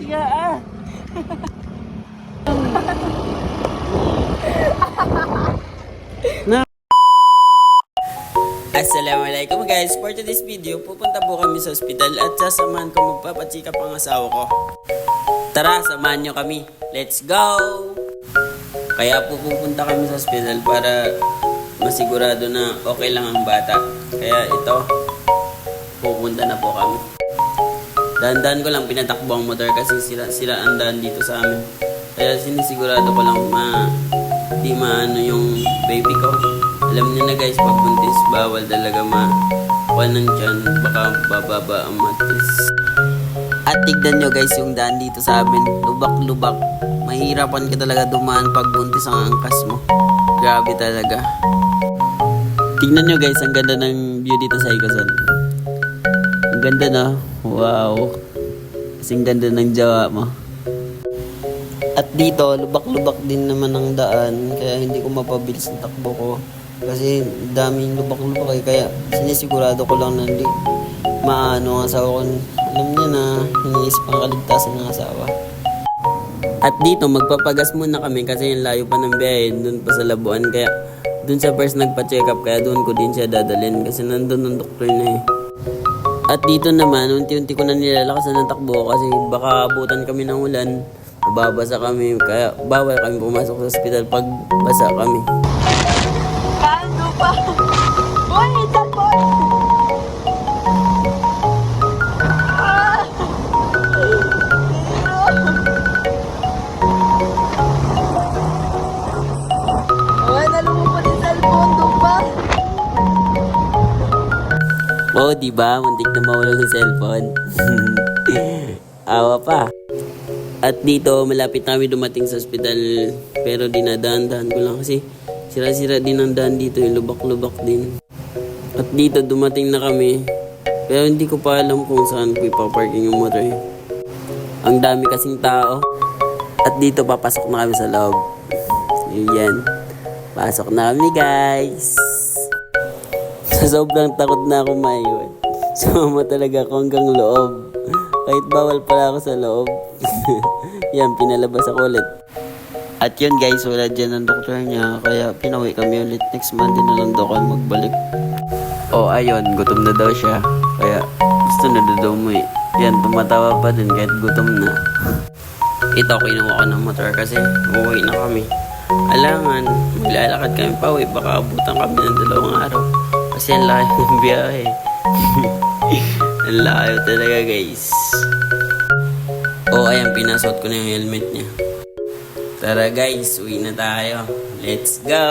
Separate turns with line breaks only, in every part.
Sige ah. Na. Assalamualaikum guys. For today's video, pupunta po kami sa ospital at sasamahan ko magpapachika pang asawa ko. Tara, samahan nyo kami. Let's go! Kaya po pupunta kami sa ospital para masigurado na okay lang ang bata. Kaya ito, pupunta na po kami. Dahan-dahan ko lang pinatakbo ang motor kasi sila ang daan dito sa amin. Kaya sinisigurado ko lang di maano yung baby ko. Alam niyo na guys, pag buntis, bawal talaga ng tiyan, baka bababa ang matis. At tignan nyo guys yung daan dito sa amin, lubak-lubak. Mahirapan ka talaga dumaan pag buntis ang angkas mo. Grabe talaga. Tignan nyo guys, ang ganda ng view dito sa Ikasan. Ang ganda na. Wow. Kasing ganda ng jawa mo. At dito, lubak-lubak din naman ang daan. Kaya hindi ko mapabilis ang takbo ko. Kasi daming lubak-lubak eh. Kaya sinisigurado ko lang na hindi maano ang asawa ko. Alam niya na iniisip ang kaligtasan ng asawa. At dito, magpapagas muna kami kasi yung layo pa ng biyahe. Doon pa sa Labuan. Kaya doon sa first nagpa-check up. Kaya doon ko din siya dadalhin. Kasi nandun ang doktor na eh. At dito naman, unti-unti ko na nilalakasan ng takbo kasi baka abutan kami ng ulan, mababasa kami, kaya bawal kami pumasok sa ospital pag basa kami.
Paano pa? Uy, tapos! Uy, nalumupot yung cellphone doon pa.
Oh, diba? Muntik na mahulog sa cellphone. Awa pa. At dito, malapit kami dumating sa ospital. Pero dinadahan-dahan ko lang kasi sira-sira din ang daan dito. Yung lubak-lubak din. At dito, dumating na kami. Pero hindi ko pa alam kung saan ko ipaparking yung motor. Ang dami kasing tao. At dito, papasok na kami sa loob. Yan. Pasok na kami, guys. Sa sobrang takot na ako maiwan. Sumama talaga ako hanggang loob. Kahit bawal pala ako sa loob. Yan, pinalabas ako ulit. At yun guys, wala dyan ang doktor niya. Kaya pinawi kami ulit. Next Monday na lang daw kami magbalik. O ayun, gutom na daw siya. Kaya gusto na daw umuwi. Yan, tumatawa pa din kahit gutom na. Ito, kinuha ko ng motor kasi uuwi na kami. Alangan, maglalakad kami pa uwi. Baka abutan kami ng 2 araw. Kasi ang layo ng biyahe. Ang layo talaga guys. Oh, ayan, pinasot ko na yung helmet niya. Tara guys, uwi na tayo. Let's go!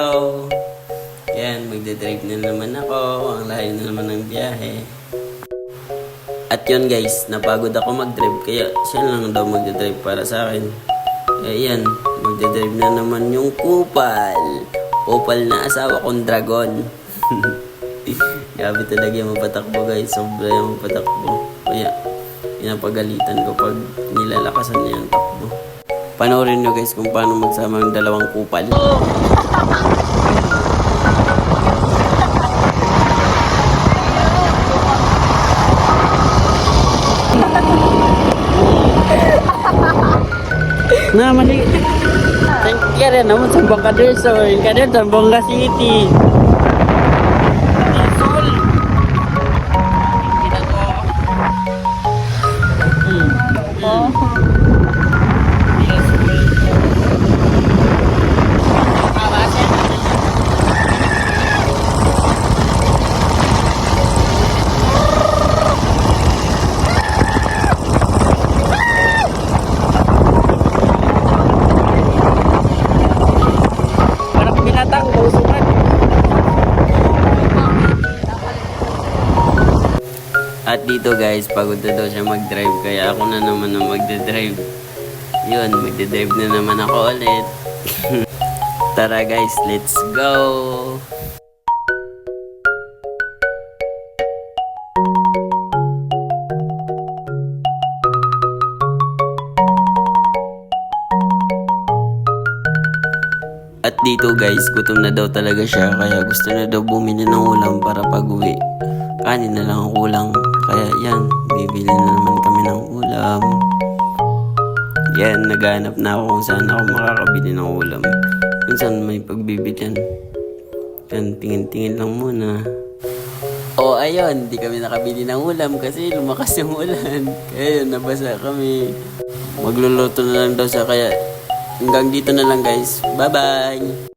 Yan, magdadrive na naman ako. Ang layo na naman ng biyahe. At yun guys, napagod ako magdrive. Kaya siya lang daw magdadrive para sa akin. Kaya yan, magdadrive na naman yung kupal. Kupal na asawa kong dragon. Grabe talaga yung mapatakbo guys. Sobra yung mapatakbo. Kaya pinapagalitan ko pag nilalakasan niya yung takbo. Panoorin nyo guys kung paano magsama ng 2 kupal. Na mali. Thank you naman sa Bangkader sa Kader sa Bangka City. At dito guys, pagod na daw siya mag-drive. Kaya ako na naman ang magdadrive. Yun, magdadrive na naman ako ulit. Tara guys, let's go! At dito guys, gutom na daw talaga siya. Kaya gusto na daw bumili ng ulam para pag-uwi. Kanin na lang ang kulang. Kaya yan, bibili na naman kami ng ulam. Yan, naghahanap na ako kung saan ako makakabili ng ulam. Kung saan may pagbibigyan. Yan, tingin-tingin lang muna. O ayun, di kami nakabili ng ulam kasi lumakas yung ulan. Kaya yun, nabasa kami. Magluluto na lang daw sa kaya hanggang dito na lang guys. Bye-bye!